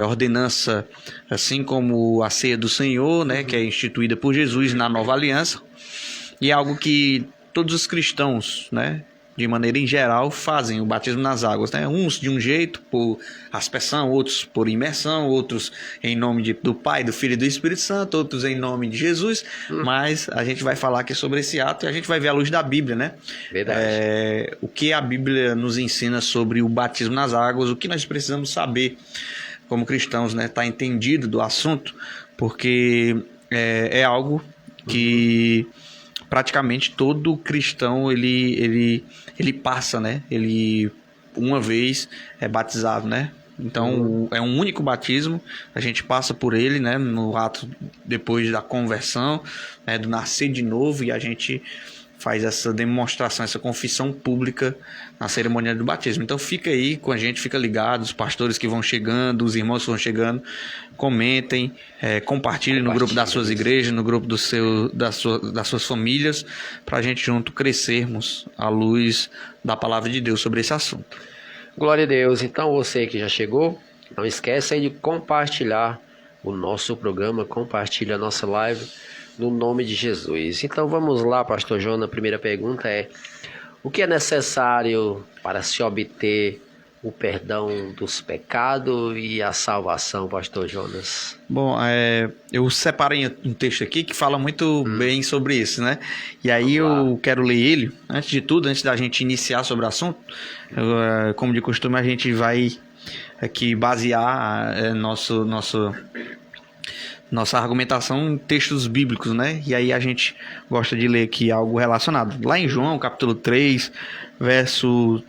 ordenança, assim como a ceia do Senhor, né, que é instituída por Jesus na Nova Aliança, e é algo que todos os cristãos, né, de maneira em geral, fazem o batismo nas águas, né? Uns de um jeito, por aspersão, outros por imersão, outros em nome do Pai, do Filho e do Espírito Santo, outros em nome de Jesus, mas a gente vai falar aqui sobre esse ato e a gente vai ver à luz da Bíblia, né? Verdade. O que a Bíblia nos ensina sobre o batismo nas águas, o que nós precisamos saber como cristãos, né? Tá entendido do assunto, porque é algo que praticamente todo cristão ele passa, né? Ele uma vez é batizado, né? Então é um único batismo, a gente passa por ele, né? No ato depois da conversão, né? Do nascer de novo, e a gente faz essa demonstração, essa confissão pública na cerimônia do batismo. Então fica aí com a gente, fica ligado, os pastores que vão chegando, os irmãos que vão chegando, comentem, compartilhem no grupo das suas igrejas, no grupo das suas famílias, para a gente junto crescermos à luz da palavra de Deus sobre esse assunto. Glória a Deus. Então você que já chegou, não esquece aí de compartilhar o nosso programa, compartilha a nossa live, no nome de Jesus. Então vamos lá, pastor Jonas. A primeira pergunta é: o que é necessário para se obter o perdão dos pecados e a salvação, pastor Jonas? Bom, eu separei um texto aqui que fala muito bem sobre isso, né? E aí eu quero ler ele. Antes de tudo, antes da gente iniciar sobre o assunto, como de costume, a gente vai aqui basear nossa argumentação em textos bíblicos, né? E aí a gente gosta de ler aqui algo relacionado. Lá em João, capítulo 3, verso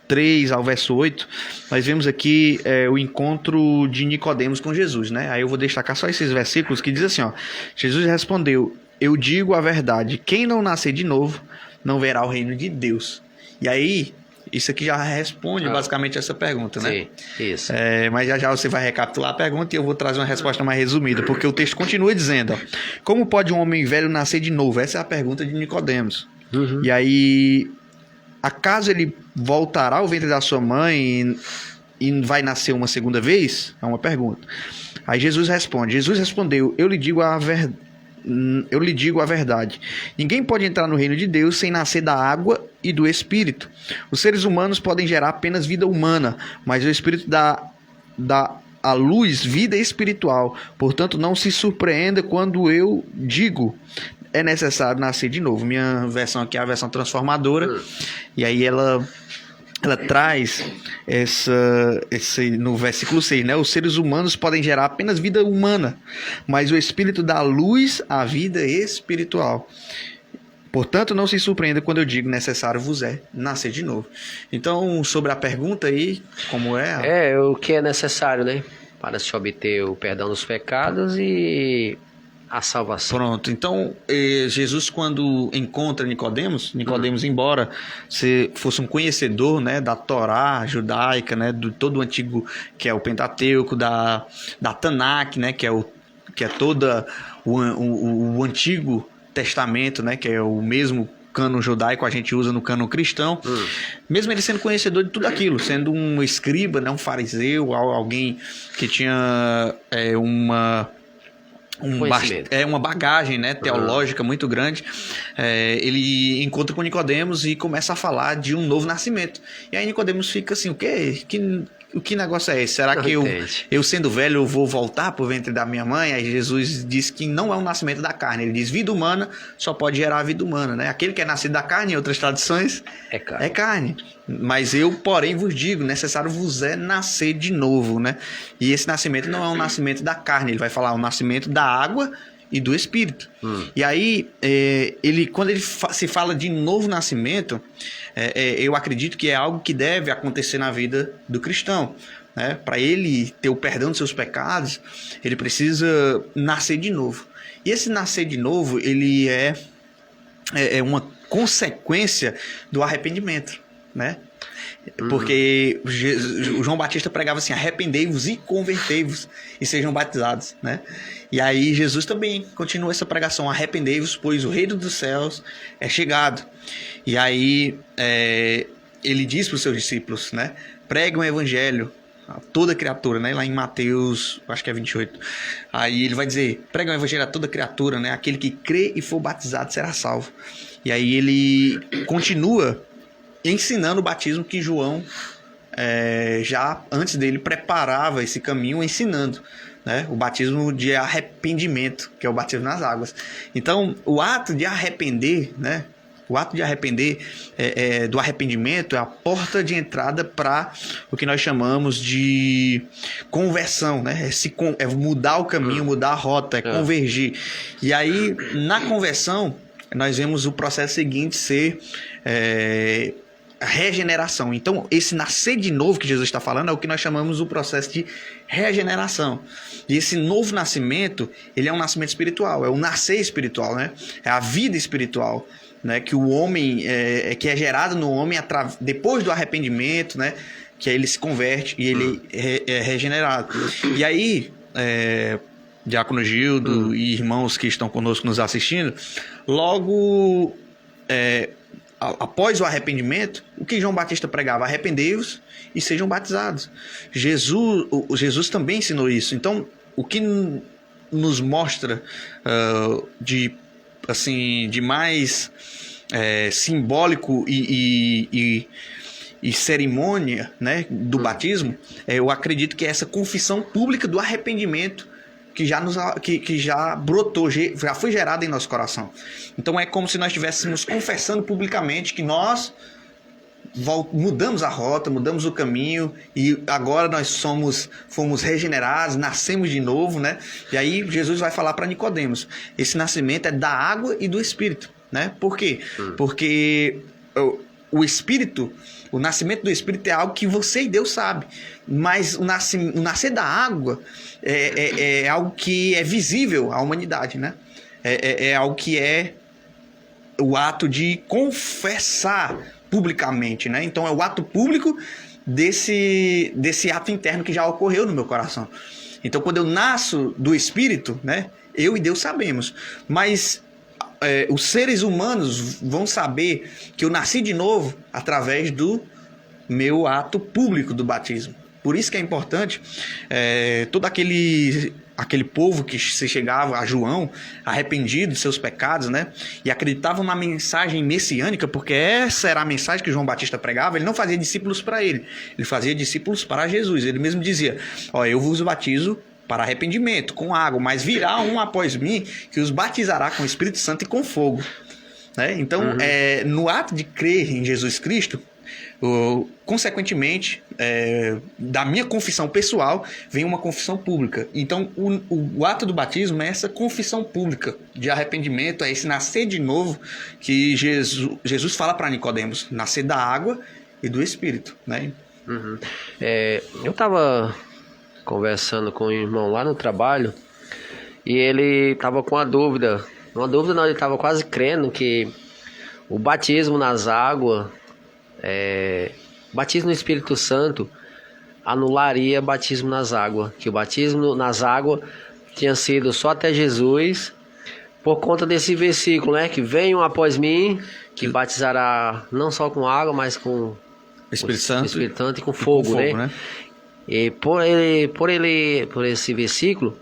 3 ao verso 8, nós vemos aqui o encontro de Nicodemos com Jesus, né? Aí eu vou destacar só esses versículos que diz assim, ó: Jesus respondeu: eu digo a verdade, quem não nascer de novo não verá o reino de Deus. E aí, isso aqui já responde basicamente essa pergunta, né? Sim, isso. Mas já você vai recapitular a pergunta e eu vou trazer uma resposta mais resumida, porque o texto continua dizendo, ó: como pode um homem velho nascer de novo? Essa é a pergunta de Nicodemos. E aí, acaso ele voltará ao ventre da sua mãe e vai nascer uma segunda vez? É uma pergunta. Aí Jesus respondeu: eu lhe digo a verdade. Ninguém pode entrar no reino de Deus sem nascer da água e do Espírito. Os seres humanos podem gerar apenas vida humana, mas o Espírito dá à luz vida espiritual. Portanto, não se surpreenda quando eu digo: é necessário nascer de novo. Minha versão aqui é a versão transformadora. E aí ela traz no versículo 6, né? Os seres humanos podem gerar apenas vida humana, mas o Espírito dá luz à vida espiritual. Portanto, não se surpreenda quando eu digo: necessário vos é nascer de novo. Então, sobre a pergunta aí, como é? O que é necessário, né? Para se obter o perdão dos pecados e a salvação. Pronto, então Jesus, quando encontra Nicodemos, embora fosse um conhecedor, né, da Torá judaica, né, do todo o antigo, que é o Pentateuco, da Tanakh, né, que é toda o Antigo Testamento, né, que é o mesmo cânon judaico a gente usa no cânon cristão, mesmo ele sendo conhecedor de tudo aquilo, sendo um escriba, né, um fariseu, alguém que tinha uma bagagem, né, teológica muito grande, ele encontra com Nicodemos e começa a falar de um novo nascimento. E aí Nicodemos fica assim: o quê? Que negócio é esse? Será que eu sendo velho eu vou voltar para o ventre da minha mãe? Aí Jesus diz que não é um nascimento da carne. Ele diz: vida humana só pode gerar a vida humana, né? Aquele que é nascido da carne, em outras tradições, é carne. Mas eu, porém, vos digo: necessário vos é nascer de novo, né? E esse nascimento não é um nascimento da carne. Ele vai falar: o nascimento da água e do Espírito. E aí, quando ele se fala de novo nascimento, eu acredito que é algo que deve acontecer na vida do cristão, né? Para ele ter o perdão dos seus pecados, ele precisa nascer de novo. E esse nascer de novo, ele é uma consequência do arrependimento, né? Porque o João Batista pregava assim: arrependei-vos e convertei-vos e sejam batizados, né? E aí Jesus também continua essa pregação: arrependei-vos, pois o reino dos céus é chegado. E aí ele diz para os seus discípulos, né? Preguem o evangelho a toda criatura, né? Lá em Mateus, acho que é 28. Aí ele vai dizer, prega o evangelho a toda criatura, né? Aquele que crê e for batizado será salvo. E aí ele continua ensinando o batismo que João, já antes dele, preparava esse caminho ensinando, né? O batismo de arrependimento, que é o batismo nas águas. Então, o ato de arrepender, né? O ato de arrepender, do arrependimento, é a porta de entrada para o que nós chamamos de conversão, né? É mudar o caminho, mudar a rota, convergir. E aí, na conversão, nós vemos o processo seguinte ser regeneração. Então, esse nascer de novo que Jesus está falando é o que nós chamamos o processo de regeneração. E esse novo nascimento, ele é um nascimento espiritual, é o nascer espiritual, né? É a vida espiritual, né? Que o homem, que é gerado no homem depois do arrependimento, né? Que aí ele se converte e ele é regenerado. E aí, Diácono Gildo e irmãos que estão conosco nos assistindo, logo após o arrependimento, o que João Batista pregava? Arrependei-vos e sejam batizados. Jesus também ensinou isso. Então, o que nos mostra de mais simbólico e cerimônia, né, do batismo, eu acredito que é essa confissão pública do arrependimento que já brotou, já foi gerada em nosso coração. Então é como se nós estivéssemos confessando publicamente que nós mudamos a rota, mudamos o caminho e agora nós fomos regenerados, nascemos de novo, né? E aí Jesus vai falar para Nicodemos, esse nascimento é da água e do Espírito, né? Por quê? Porque o Espírito, o nascimento do Espírito é algo que você e Deus sabe, mas o nascer da água é algo que é visível à humanidade, né? É algo que é o ato de confessar publicamente, né? Então é o ato público desse ato interno que já ocorreu no meu coração. Então quando eu nasço do Espírito, né? Eu e Deus sabemos, mas os seres humanos vão saber que eu nasci de novo através do meu ato público do batismo. Por isso que é importante todo aquele povo que se chegava a João arrependido de seus pecados, né, e acreditavam na mensagem messiânica, porque essa era a mensagem que João Batista pregava. Ele não fazia discípulos para ele fazia discípulos para Jesus. Ele mesmo dizia, eu vos batizo para arrependimento, com água, mas virá um após mim que os batizará com o Espírito Santo e com fogo. Né? Então, no ato de crer em Jesus Cristo, consequentemente, da minha confissão pessoal, vem uma confissão pública. Então, o ato do batismo é essa confissão pública de arrependimento, é esse nascer de novo que Jesus fala para Nicodemos, nascer da água e do Espírito. Né? Eu estava conversando com um irmão lá no trabalho e ele estava com uma dúvida não, ele estava quase crendo que o batismo nas águas, batismo no Espírito Santo, anularia batismo nas águas, que o batismo nas águas tinha sido só até Jesus, por conta desse versículo, né, que venham após mim, que batizará não só com água, mas com o Espírito Santo e com fogo, né? E por esse versículo,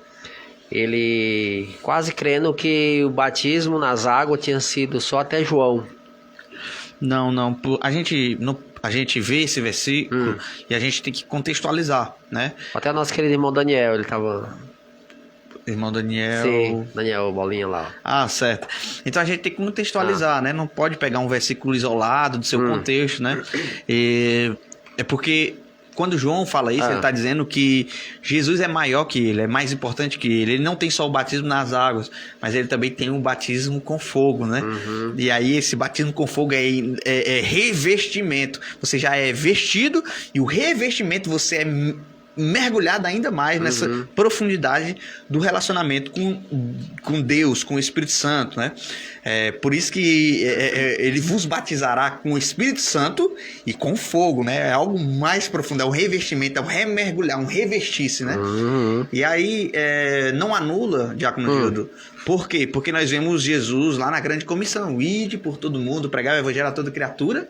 ele quase crendo que o batismo nas águas tinha sido só até João. Não. A gente vê esse versículo e a gente tem que contextualizar, né? Até nosso querido irmão Daniel, ele estava... Irmão Daniel... Sim, Daniel, bolinha lá. Ah, certo. Então a gente tem que contextualizar, né? Não pode pegar um versículo isolado do seu contexto, né? É porque quando João fala isso, ele está dizendo que Jesus é maior que ele, é mais importante que ele. Ele não tem só o batismo nas águas, mas ele também tem um batismo com fogo, né? E aí esse batismo com fogo é revestimento. Você já é vestido e o revestimento você é mergulhado ainda mais nessa profundidade do relacionamento com Deus, com o Espírito Santo, né? Por isso que ele vos batizará com o Espírito Santo e com fogo, né? É algo mais profundo, é um revestimento, é um remergulhar, um revestir-se, né? E aí não anula, Diácono Gildo. Por quê? Porque nós vemos Jesus lá na grande comissão, ide por todo mundo, pregar o evangelho a toda criatura,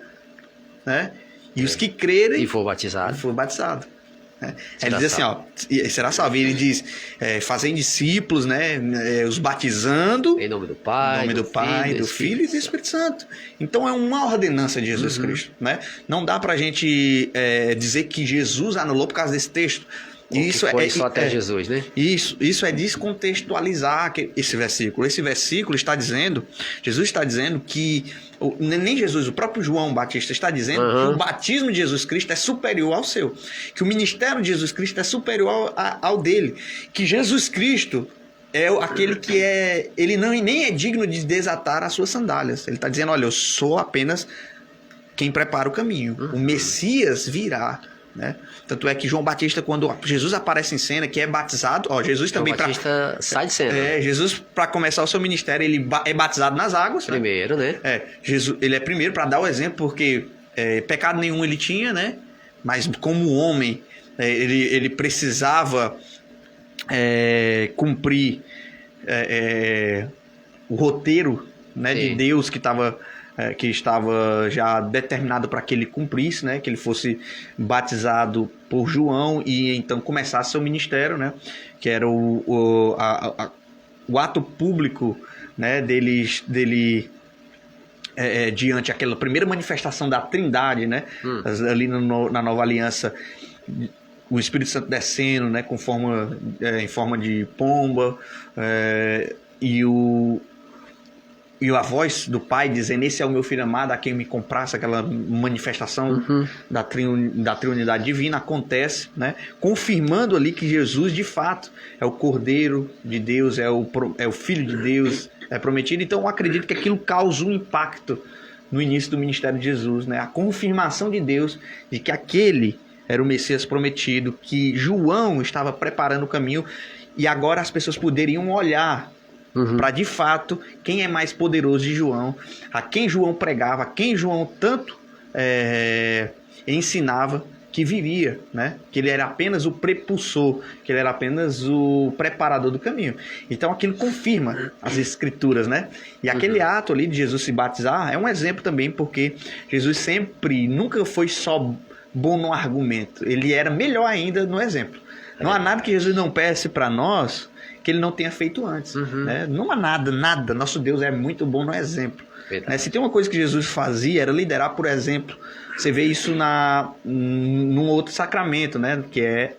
né? E os que crerem e for batizado. Né? Ele diz assim, ó, será salvo. Ele diz, fazem discípulos, né? Os batizando em nome do Pai, do Filho e do Espírito Santo. Então é uma ordenança de Jesus Cristo, né? Não dá pra gente dizer que Jesus anulou por causa desse texto. Isso foi só até Jesus, né? Isso é descontextualizar esse versículo. Esse versículo está dizendo, Jesus está dizendo que, nem Jesus, o próprio João Batista está dizendo que o batismo de Jesus Cristo é superior ao seu. Que o ministério de Jesus Cristo é superior ao dele. Que Jesus Cristo é aquele que ele nem é digno de desatar as suas sandálias. Ele está dizendo, olha, eu sou apenas quem prepara o caminho. O Messias virá. Né? Tanto é que João Batista, quando Jesus aparece em cena, que é batizado, Jesus também Batista sai de cena. Jesus, para começar o seu ministério, ele é batizado nas águas. Primeiro, né? Jesus, ele é primeiro para dar o exemplo, porque pecado nenhum ele tinha, né? Mas como homem, ele precisava cumprir o roteiro, né, de Deus que estava já determinado para que ele cumprisse, né, que ele fosse batizado por João e então começasse seu ministério, né, que era o ato público, né, dele diante aquela primeira manifestação da Trindade, né, ali na Nova Aliança, o Espírito Santo descendo, né, em forma de pomba, e a voz do Pai dizendo, esse é o meu filho amado, a quem me comprasse, aquela manifestação da triunidade divina acontece, né? Confirmando ali que Jesus, de fato, é o Cordeiro de Deus, é o Filho de Deus, é prometido. Então, eu acredito que aquilo causa um impacto no início do ministério de Jesus, né? A confirmação de Deus de que aquele era o Messias prometido, que João estava preparando o caminho e agora as pessoas poderiam olhar para, de fato, quem é mais poderoso de João, a quem João pregava, a quem João tanto ensinava que viria, né? Que ele era apenas o prepulsor, que ele era apenas o preparador do caminho. Então aquilo confirma as escrituras, né? E aquele ato ali de Jesus se batizar é um exemplo também, porque Jesus nunca foi só bom no argumento, ele era melhor ainda no exemplo. Não há nada que Jesus não peça para nós que ele não tenha feito antes. Né? Não há nada. Nosso Deus é muito bom no exemplo. Né? Se tem uma coisa que Jesus fazia, era liderar por exemplo. Você vê isso num outro sacramento, né? Que é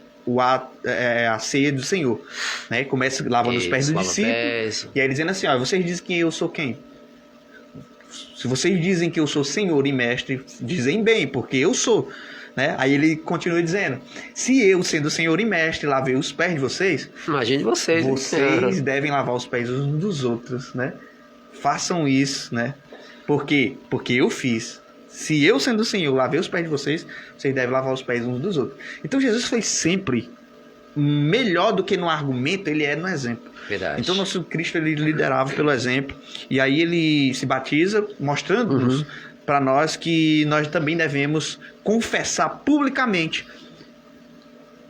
a ceia do Senhor. Né? Começa lavando os pés dos discípulos. E aí dizendo assim, vocês dizem que eu sou quem? Se vocês dizem que eu sou Senhor e Mestre, dizem bem, porque eu sou. Né? Aí ele continua dizendo, se eu, sendo Senhor e Mestre, lavei os pés de vocês, imagine vocês. Vocês devem lavar os pés uns dos outros, né? Façam isso, né? Por quê? Porque eu fiz. Se eu, sendo Senhor, lavei os pés de vocês, vocês devem lavar os pés uns dos outros. Então Jesus foi sempre melhor do que no argumento, ele é no exemplo. Verdade. Então nosso Cristo, ele liderava pelo exemplo. E aí ele se batiza, mostrando-nos para nós que nós também devemos confessar publicamente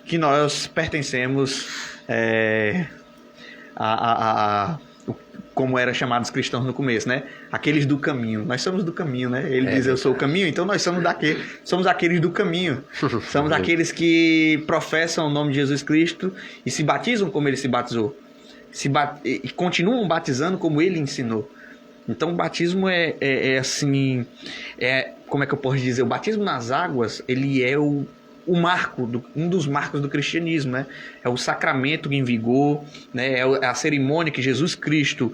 que nós pertencemos como eram chamados cristãos no começo, né? Aqueles do caminho. Nós somos do caminho, né? Ele diz, eu sou o caminho, então nós somos aqueles do caminho. Somos aqueles que professam o nome de Jesus Cristo e se batizam como ele se batizou. E continuam batizando como ele ensinou. Então o batismo assim, como é que eu posso dizer? O batismo nas águas, ele é um dos marcos do cristianismo, né? É o sacramento em vigor, né? É a cerimônia que Jesus Cristo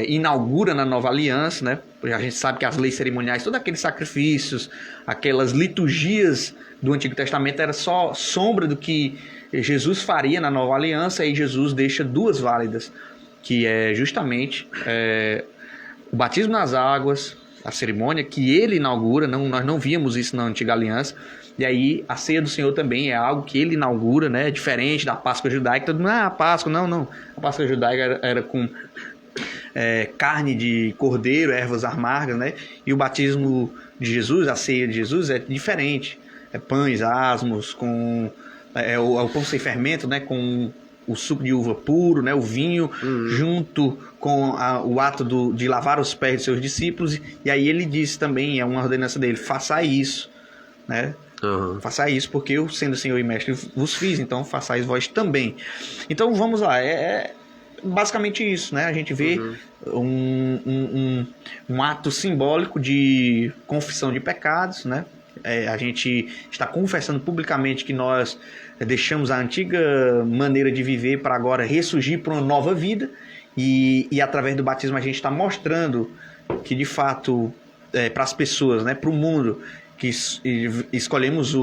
inaugura na Nova Aliança, né? A gente sabe que as leis cerimoniais, todos aqueles sacrifícios, aquelas liturgias do Antigo Testamento era só sombra do que Jesus faria na Nova Aliança, e Jesus deixa duas válidas, que é justamente o batismo nas águas, a cerimônia que ele inaugura, nós não víamos isso na Antiga Aliança, e aí a ceia do Senhor também é algo que ele inaugura, né? Diferente da Páscoa judaica. Todo mundo, a Páscoa, não. A Páscoa judaica era com carne de cordeiro, ervas amargas, né? E o batismo de Jesus, a ceia de Jesus é diferente. É pães asmos, com o pão sem fermento, né? Com o suco de uva puro, né? O vinho, junto com o ato de lavar os pés de seus discípulos. E aí ele diz também, é uma ordenança dele, faça isso, né? Uhum. Faça isso porque eu, sendo Senhor e Mestre, vos fiz, então façais vós também. Então vamos lá, basicamente isso, né? A gente vê um ato simbólico de confissão de pecados, né? A gente está confessando publicamente que nós deixamos a antiga maneira de viver para agora ressurgir para uma nova vida, e através do batismo a gente está mostrando que de fato para as pessoas, né, para o mundo, que escolhemos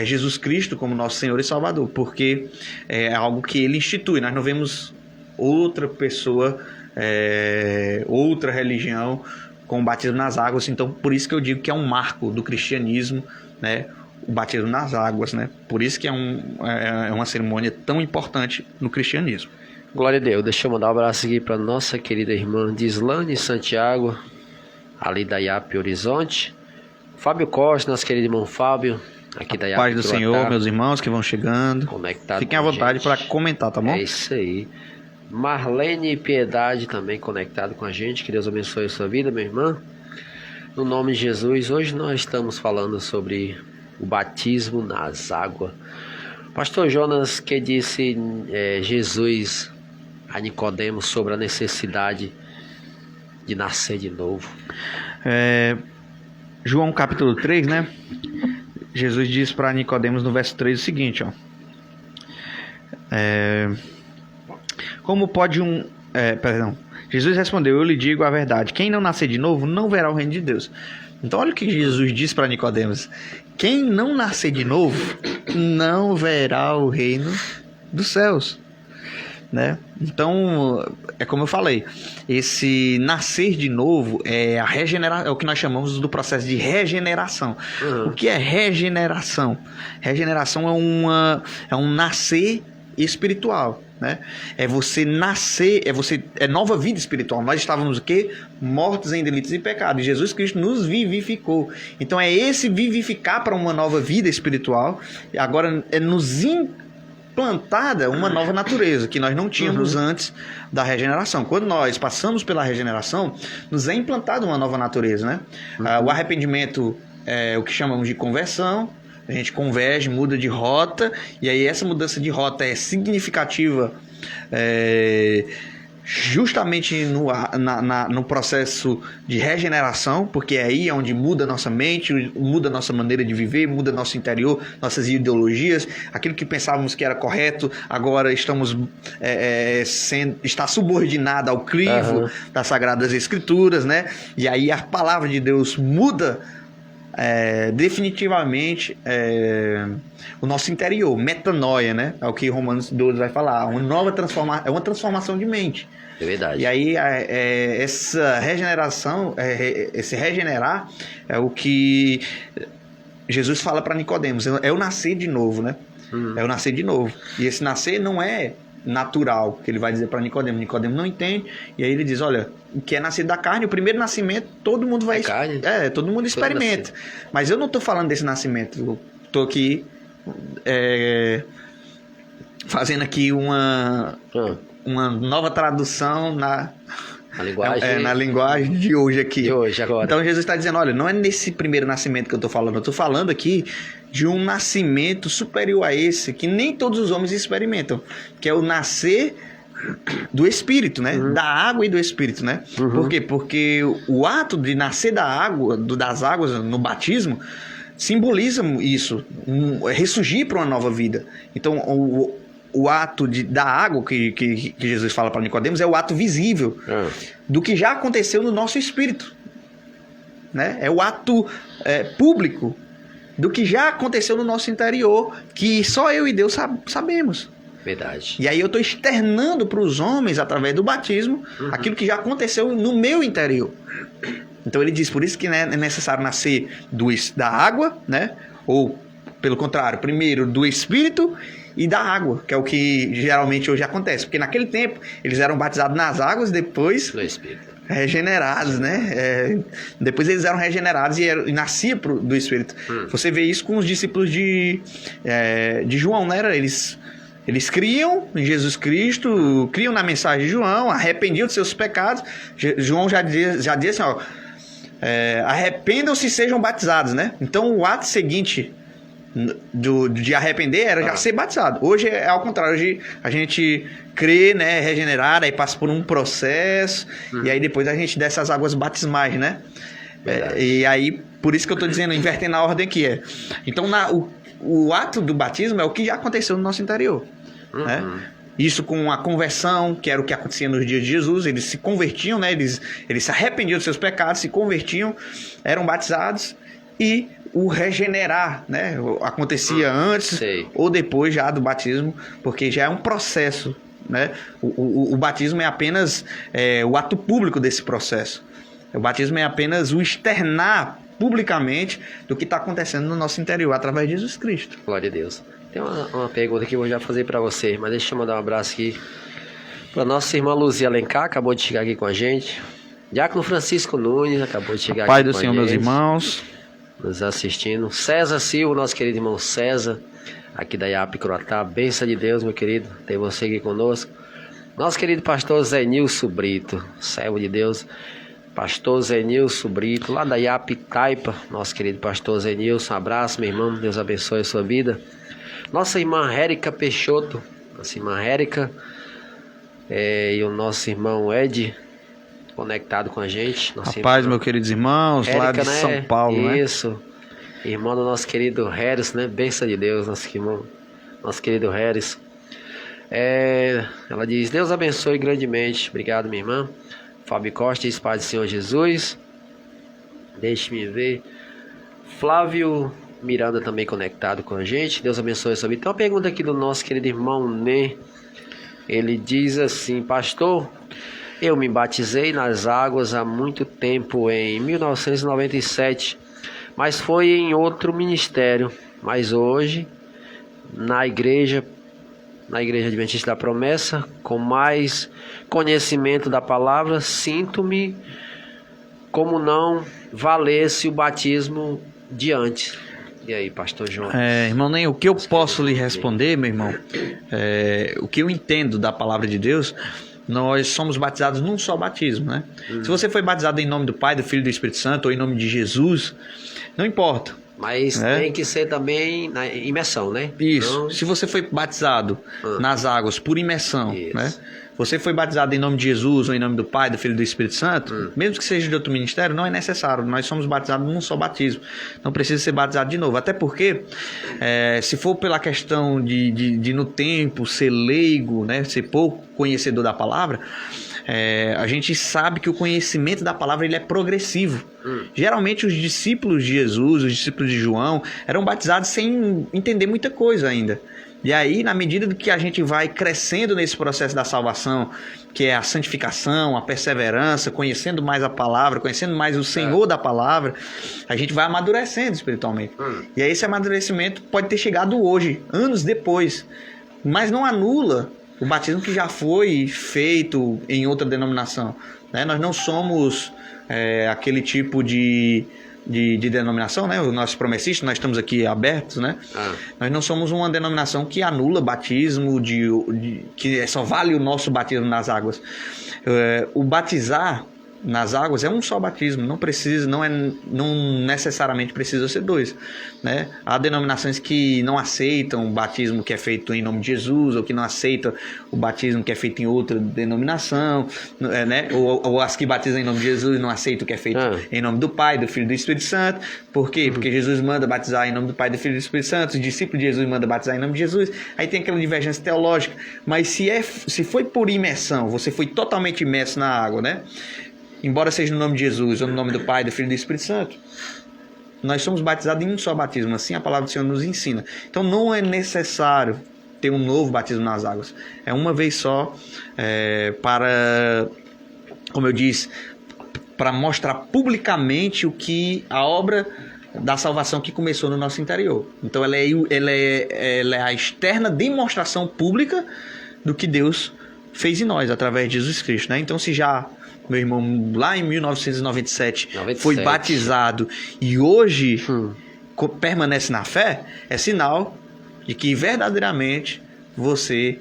Jesus Cristo como nosso Senhor e Salvador, porque é algo que Ele institui. Nós não vemos outra pessoa, outra religião com o batismo nas águas. Então, por isso que eu digo que é um marco do cristianismo, né, o batismo nas águas, né? Por isso que é uma cerimônia tão importante no cristianismo. Glória a Deus. Deixa eu mandar um abraço aqui para nossa querida irmã Dislane Santiago, ali da IAP Horizonte. Fábio Costa, nosso querido irmão Fábio, aqui da IAP. Paz do Senhor, meus irmãos que vão chegando. Conectado. Fiquem à vontade para comentar, tá bom? É isso aí. Marlene Piedade também conectado com a gente. Que Deus abençoe a sua vida, minha irmã. No nome de Jesus, hoje nós estamos falando sobre o batismo nas águas. Pastor Jonas, que disse Jesus a Nicodemos sobre a necessidade de nascer de novo. João capítulo 3, né? Jesus diz para Nicodemos no verso 3 o seguinte, ó. Como pode Jesus respondeu: eu lhe digo a verdade, quem não nascer de novo não verá o reino de Deus. Então olha o que Jesus disse para Nicodemos: quem não nascer de novo não verá o reino dos céus, né? Então, é como eu falei, esse nascer de novo é o que nós chamamos do processo de regeneração. O que é regeneração? Regeneração é um nascer espiritual, né? É você nascer, é nova vida espiritual. Nós estávamos o quê? Mortos em delitos e pecados. E Jesus Cristo nos vivificou. Então é esse vivificar para uma nova vida espiritual. E agora é nos implantada uma nova natureza que nós não tínhamos antes da regeneração. Quando nós passamos pela regeneração, nos é implantada uma nova natureza, né? O arrependimento é o que chamamos de conversão. A gente converge, muda de rota, e aí essa mudança de rota é significativa justamente no processo de regeneração, porque é aí onde muda a nossa mente, muda a nossa maneira de viver, muda nosso interior, nossas ideologias, aquilo que pensávamos que era correto, agora está subordinado ao crivo das Sagradas Escrituras, né? E aí a palavra de Deus muda definitivamente o nosso interior, metanoia, né? É o que Romanos 12 vai falar, uma transformação de mente. É verdade. E aí essa regeneração, esse regenerar é o que Jesus fala para Nicodemos, é o nascer de novo, né? É o nascer de novo. E esse nascer não é natural, que ele vai dizer para Nicodemos. Nicodemos não entende, e aí ele diz: olha, o que é nascido da carne, o primeiro nascimento, todo mundo vai... todo mundo experimenta. Mas eu não estou falando desse nascimento, eu estou aqui fazendo aqui uma nova tradução na linguagem de hoje aqui. De hoje, agora. Então Jesus está dizendo: olha, não é nesse primeiro nascimento que eu estou falando, eu estou falando aqui de um nascimento superior a esse, que nem todos os homens experimentam, que é o nascer do Espírito, né? Da água e do Espírito, né? Por quê? Porque o ato de nascer das águas no batismo simboliza isso, ressurgir para uma nova vida. Então, o ato da água que Jesus fala para Nicodemos é o ato visível do que já aconteceu no nosso espírito, né? É o ato público do que já aconteceu no nosso interior, que só eu e Deus sabemos. Verdade. E aí eu estou externando para os homens, através do batismo, aquilo que já aconteceu no meu interior. Então ele diz, por isso que é necessário nascer da água, né? Ou, pelo contrário, primeiro do Espírito e da água, que é o que geralmente hoje acontece. Porque naquele tempo eles eram batizados nas águas, depois do Espírito, regenerados, né? Depois eles eram regenerados e nascia do Espírito. Você vê isso com os discípulos de João, né? Eles criam em Jesus Cristo, criam na mensagem de João, arrependiam de seus pecados. João já diz assim, ó: arrependam-se e sejam batizados, né? Então o ato seguinte de arrepender era já ser batizado. Hoje é ao contrário, hoje a gente crê, né, regenerar, aí passa por um processo, e aí depois a gente desce as águas batismais, né? E aí, por isso que eu tô dizendo, invertendo a ordem aqui. Então o ato do batismo é o que já aconteceu no nosso interior, né? Isso com a conversão, que era o que acontecia nos dias de Jesus. Eles se convertiam, né? Eles se arrependiam dos seus pecados, se convertiam, eram batizados. E o regenerar, né? Acontecia antes ou depois já do batismo, porque já é um processo, né? O batismo é apenas o ato público desse processo. O batismo é apenas o externar publicamente do que está acontecendo no nosso interior, através de Jesus Cristo. Glória a Deus. Tem uma pergunta que eu vou já fazer para você, mas deixa eu mandar um abraço aqui para nossa irmã Luzia Alencar, acabou de chegar aqui com a gente. Diácono Francisco Nunes acabou de chegar Pai aqui do com Senhor, a gente, meus irmãos, nos assistindo. César Silva, nosso querido irmão César, aqui da IAP Croatá. Bênção de Deus, meu querido, ter você aqui conosco. Nosso querido pastor Zé Nilson Brito, servo de Deus. Pastor Zé Nilson Brito, lá da IAP Taipa, nosso querido pastor Zé Nilson, um abraço, meu irmão, Deus abençoe a sua vida. Nossa irmã Érica Peixoto, nossa irmã Érica, e o nosso irmão Ed, conectado com a gente. Rapaz, meus queridos irmãos, Érica, lá de né? São Paulo, né? Isso, irmão do nosso querido Harris, né? Bênção de Deus, nosso irmão, nosso querido Harris. Ela diz, Deus abençoe grandemente, obrigado, minha irmã. Fábio Costa, diz, Pai do Senhor Jesus. Deixe-me ver. Flávio Miranda também conectado com a gente. Deus abençoe a sua vida. Então, uma pergunta aqui do nosso querido irmão Nê. Ele diz assim, pastor, eu me batizei nas águas há muito tempo, em 1997, mas foi em outro ministério. Mas hoje, na igreja Adventista da Promessa, com mais conhecimento da palavra, sinto-me como não valesse o batismo de antes. E aí, pastor João? Irmão, nem o que eu posso lhe responder, meu irmão, o que eu entendo da palavra de Deus, nós somos batizados num só batismo, né? Se você foi batizado em nome do Pai, do Filho e do Espírito Santo, ou em nome de Jesus, não importa. Mas tem que ser também na imersão, né? Isso. Então... Se você foi batizado nas águas por imersão, Isso. né? Você foi batizado em nome de Jesus ou em nome do Pai, do Filho e do Espírito Santo, mesmo que seja de outro ministério, não é necessário. Nós somos batizados num só batismo. Não precisa ser batizado de novo. Até porque, se for pela questão de no tempo ser leigo, né? Ser pouco conhecedor da palavra, a gente sabe que o conhecimento da palavra ele é progressivo. Geralmente os discípulos de Jesus, os discípulos de João, eram batizados sem entender muita coisa ainda. E aí, na medida do que a gente vai crescendo nesse processo da salvação, que é a santificação, a perseverança, conhecendo mais a palavra, conhecendo mais o Senhor da palavra, a gente vai amadurecendo espiritualmente. E aí esse amadurecimento pode ter chegado hoje, anos depois, mas não anula o batismo que já foi feito em outra denominação, né? Nós não somos aquele tipo de denominação, né? Os nossos promessistas, nós estamos aqui abertos, né? Nós não somos uma denominação que anula batismo, que só vale o nosso batismo nas águas. O batizar nas águas é um só batismo, não necessariamente precisa ser dois, né? Há denominações que não aceitam o batismo que é feito em nome de Jesus, ou que não aceitam o batismo que é feito em outra denominação, né? Ou as que batizam em nome de Jesus não aceitam o que é feito em nome do Pai, do Filho e do Espírito Santo. Por quê? Porque Jesus manda batizar em nome do Pai, do Filho e do Espírito Santo, os discípulos de Jesus mandam batizar em nome de Jesus. Aí tem aquela divergência teológica. Mas se foi por imersão, você foi totalmente imerso na água, né? Embora seja no nome de Jesus ou no nome do Pai, do Filho e do Espírito Santo, nós somos batizados em um só batismo. Assim a palavra do Senhor nos ensina. Então não é necessário ter um novo batismo nas águas. É uma vez só para, como eu disse, para mostrar publicamente a obra da salvação que começou no nosso interior. Então ela é a externa demonstração pública do que Deus fez em nós, através de Jesus Cristo, né? Então se já meu irmão lá em 1997 foi batizado e hoje permanece na fé, é sinal de que verdadeiramente você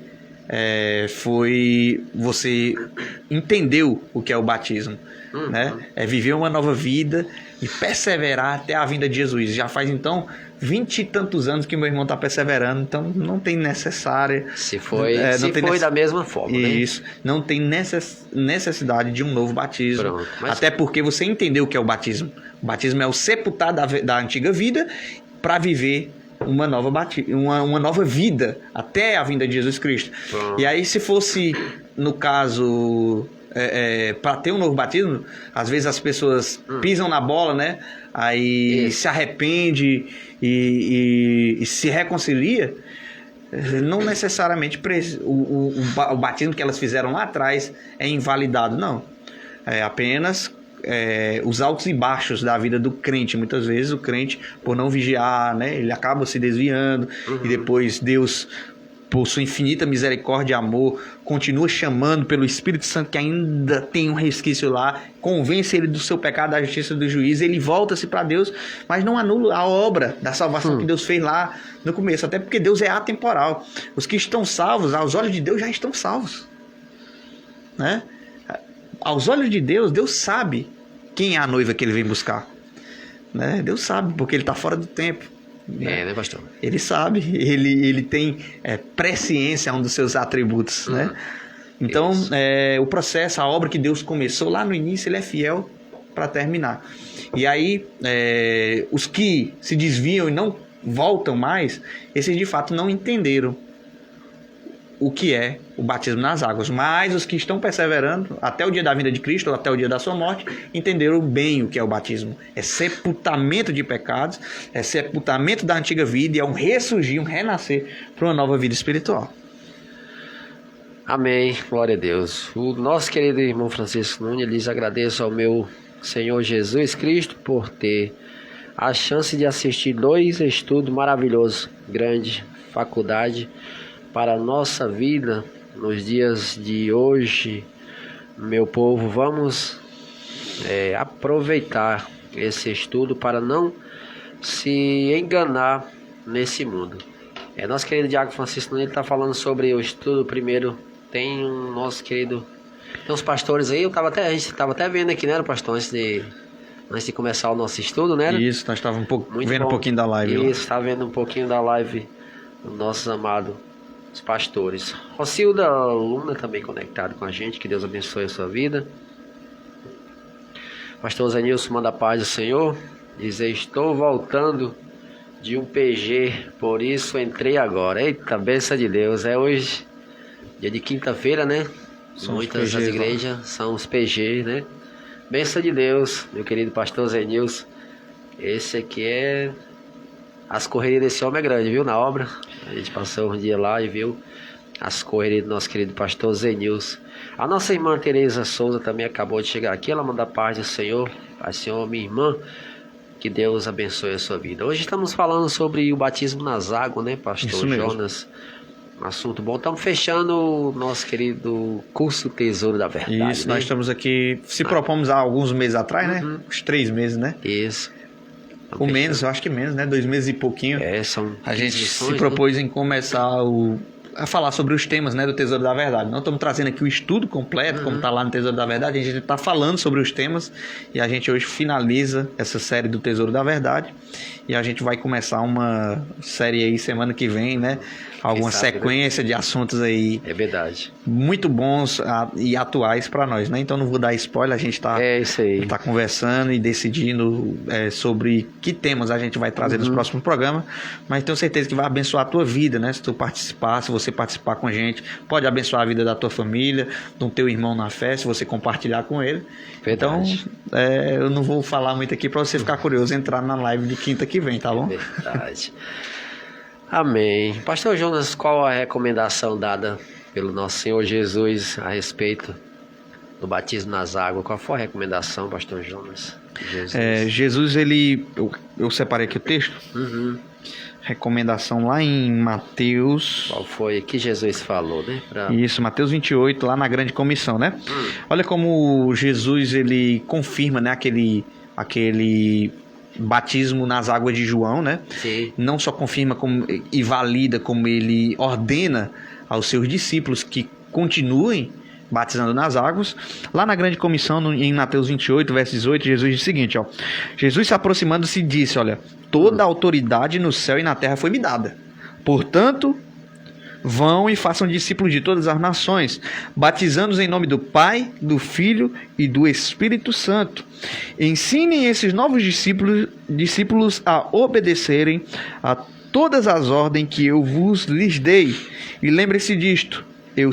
entendeu o que é o batismo. né? É viver uma nova vida e perseverar até a vinda de Jesus. Já faz então 20 e tantos anos que meu irmão está perseverando, então não tem necessária. Se foi da mesma forma, isso, né? Não tem necessidade de um novo batismo. Pronto, até porque você entendeu o que é o batismo. O batismo é o sepultar da antiga vida para viver uma nova vida até a vinda de Jesus Cristo. E aí, se fosse, no caso, para ter um novo batismo, às vezes as pessoas pisam na bola, né? Aí se arrepende e se reconcilia. Não necessariamente o batismo que elas fizeram lá atrás é invalidado, não. É apenas os altos e baixos da vida do crente. Muitas vezes o crente, por não vigiar, né, ele acaba se desviando, e depois Deus, por sua infinita misericórdia e amor, continua chamando pelo Espírito Santo, que ainda tem um resquício lá, convence ele do seu pecado, da justiça do juiz, ele volta-se para Deus, mas não anula a obra da salvação que Deus fez lá no começo, até porque Deus é atemporal. Os que estão salvos, aos olhos de Deus, já estão salvos, né? Aos olhos de Deus, Deus sabe quem é a noiva que ele vem buscar, né? Deus sabe, porque ele está fora do tempo. Né, pastor? Ele sabe, ele tem presciência, é um dos seus atributos, né? Então, o processo, a obra que Deus começou lá no início, ele é fiel para terminar. E aí, os que se desviam e não voltam mais, esses de fato não entenderam o que é o batismo nas águas, mas os que estão perseverando até o dia da vinda de Cristo, ou até o dia da sua morte, entenderam bem o que é o batismo. É sepultamento de pecados, é sepultamento da antiga vida, e é um ressurgir, um renascer para uma nova vida espiritual. Amém, glória a Deus. O nosso querido irmão Francisco Nunes, lhes agradeço ao meu Senhor Jesus Cristo por ter a chance de assistir 2 estudos maravilhosos, grande faculdade para a nossa vida nos dias de hoje. Meu povo, vamos aproveitar esse estudo para não se enganar nesse mundo. Nosso querido Diácono Francisco Nunes está falando sobre o estudo. Primeiro tem um nosso querido, tem uns pastores aí, a gente estava até vendo aqui, né, pastor, antes de começar o nosso estudo, né? Isso, nós estávamos vendo um pouquinho da live. Isso, estava vendo um pouquinho da live dos nossos amados os pastores. Rocilda Luna também conectado com a gente, que Deus abençoe a sua vida. Pastor Zé Nilson manda a paz do Senhor, diz: estou voltando de um PG, por isso entrei agora. Eita, bênção de Deus. É hoje, dia de quinta-feira, né? Muitas das igrejas são os PG, né? Bênção de Deus, meu querido pastor Zé Nilson. Esse aqui as correrias desse homem é grande, viu, na obra. A gente passou um dia lá e viu as correrias do nosso querido pastor Zenilson. A nossa irmã Tereza Souza também acabou de chegar aqui. Ela manda a paz do Senhor. Pai, Senhor, minha irmã, que Deus abençoe a sua vida. Hoje estamos falando sobre o batismo nas águas, né, pastor Jonas? Um assunto bom. Estamos fechando o nosso querido curso Tesouro da Verdade. Isso, né? Nós estamos aqui, propomos há alguns meses atrás, né? Uns 3 meses, né? Isso. Ou menos, eu acho que menos, né? 2 meses e pouquinho. São a gente lições, se propôs em começar a falar sobre os temas, né, do Tesouro da Verdade. Não estamos trazendo aqui o estudo completo, como está lá no Tesouro da Verdade. A gente está falando sobre os temas e a gente hoje finaliza essa série do Tesouro da Verdade. E a gente vai começar uma série aí semana que vem, né? Alguma sequência de assuntos aí. É verdade. Muito bons e atuais para nós, né? Então não vou dar spoiler, a gente está conversando e decidindo sobre que temas a gente vai trazer nos próximos programas, mas tenho certeza que vai abençoar a tua vida, né? Se tu participar, se você participar com a gente, pode abençoar a vida da tua família, do teu irmão na fé, se você compartilhar com ele. Verdade. Então, eu não vou falar muito aqui para você ficar curioso, entrar na live de quinta que vem, tá bom? Verdade. Amém. Pastor Jonas, qual a recomendação dada pelo nosso Senhor Jesus a respeito do batismo nas águas? Qual foi a recomendação, pastor Jonas? Jesus, eu separei aqui o texto. Recomendação lá em Mateus. Qual foi que Jesus falou, né? Isso, Mateus 28, lá na grande comissão, né? Olha como Jesus, ele confirma, né, aquele batismo nas águas de João, né? Sim. Não só confirma e valida, como ele ordena aos seus discípulos que continuem batizando nas águas. Lá na grande comissão, em Mateus 28, verso 18, Jesus diz o seguinte, ó. Jesus se aproximando-se disse, olha, toda a autoridade no céu e na terra foi me dada. Portanto, vão e façam discípulos de todas as nações, batizando-os em nome do Pai, do Filho e do Espírito Santo. Ensinem esses novos discípulos a obedecerem a todas as ordens que eu lhes dei. E lembre-se disto, eu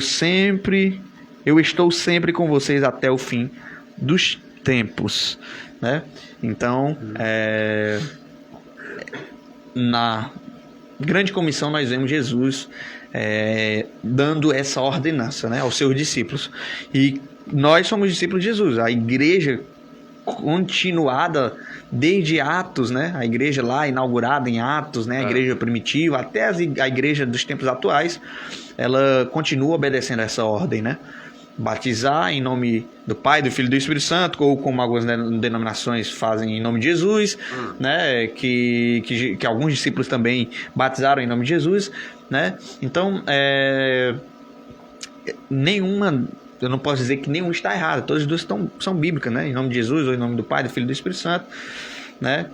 estou sempre com vocês até o fim dos tempos. Né? Então, na grande comissão nós vemos Jesus dando essa ordenança, né, aos seus discípulos. E nós somos discípulos de Jesus. A igreja continuada desde Atos, né, a igreja lá inaugurada em Atos, né, a igreja primitiva, até a igreja dos tempos atuais, ela continua obedecendo essa ordem, né? Batizar em nome do Pai, do Filho e do Espírito Santo, ou como algumas denominações fazem em nome de Jesus, né? Que alguns discípulos também batizaram em nome de Jesus, né? Então, eu não posso dizer que nenhum está errado, todas as duas são bíblicas, né? Em nome de Jesus, ou em nome do Pai, do Filho e do Espírito Santo, né?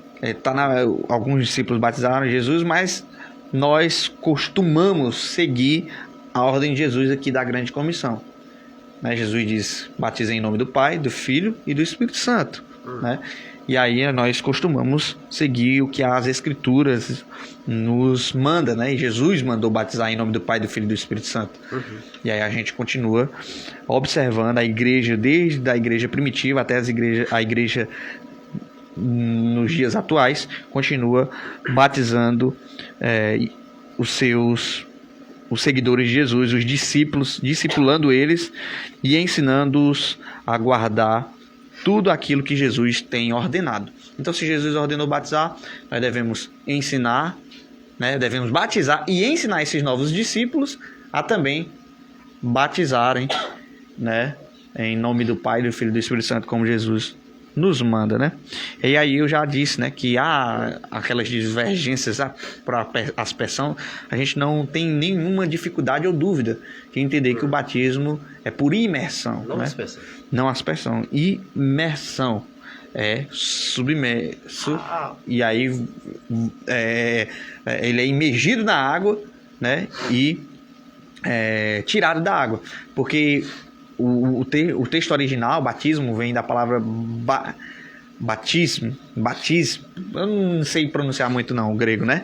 Alguns discípulos batizaram em Jesus, mas nós costumamos seguir a ordem de Jesus aqui da grande comissão. Né? Jesus diz, batiza em nome do Pai, do Filho e do Espírito Santo. Né? E aí nós costumamos seguir o que as Escrituras nos manda, né? E Jesus mandou batizar em nome do Pai, do Filho e do Espírito Santo. E aí a gente continua observando a igreja, desde a igreja primitiva até a igreja nos dias atuais, continua batizando os seguidores de Jesus, os discípulos, discipulando eles e ensinando-os a guardar tudo aquilo que Jesus tem ordenado. Então, se Jesus ordenou batizar, nós devemos ensinar, né? Devemos batizar e ensinar esses novos discípulos a também batizarem, né? Em nome do Pai, do Filho e do Espírito Santo, como Jesus nos manda, né? E aí eu já disse, né, que há aquelas divergências para aspersão, a gente não tem nenhuma dificuldade ou dúvida de entender que o batismo é por imersão, não, né? Aspersão. Não aspersão, imersão é submerso, e aí ele é imergido na água, né, e tirado da água, porque o texto original, batismo, vem da palavra batismo, eu não sei pronunciar muito não, o grego, né?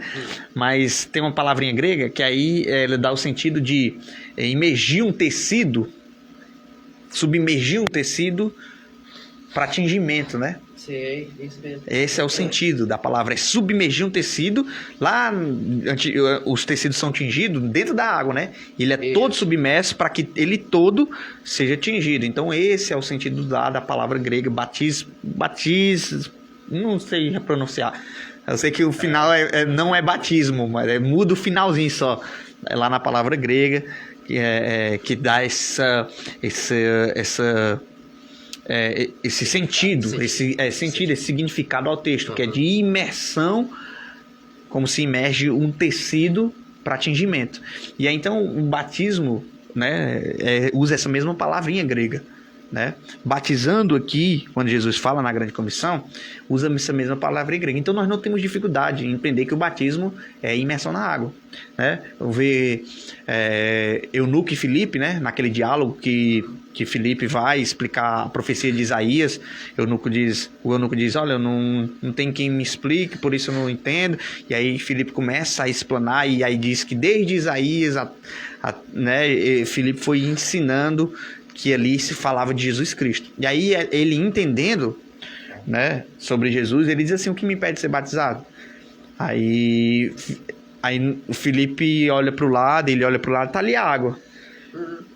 Mas tem uma palavrinha grega que aí ela dá o sentido de imergir um tecido, submergir um tecido para tingimento, né? Sim, isso mesmo. Esse é o sentido da palavra, é submergir um tecido. Lá os tecidos são tingidos dentro da água, né? Ele é todo submerso para que ele todo seja tingido. Então esse é o sentido da palavra grega batismo, não sei pronunciar. Eu sei que o final não é batismo, mas muda o finalzinho só. É lá na palavra grega que dá esse sentido, esse significado ao texto, que é de imersão, como se imerge um tecido para tingimento. E aí, então, o batismo, né, usa essa mesma palavrinha grega. Né? Batizando aqui, quando Jesus fala na grande comissão, usa essa mesma palavra grega. Então nós não temos dificuldade em entender que o batismo é imersão na água. Né? Eu vejo Eunuco e Filipe, né? Naquele diálogo que Filipe vai explicar a profecia de Isaías. O eunuco diz, olha, não tem quem me explique, por isso eu não entendo. E aí Filipe começa a explanar, e aí diz que desde Isaías né, Filipe foi ensinando que ali se falava de Jesus Cristo. E aí ele entendendo, né, sobre Jesus, ele diz assim, o que me impede de ser batizado? Aí o Filipe olha para o lado, tá ali a água.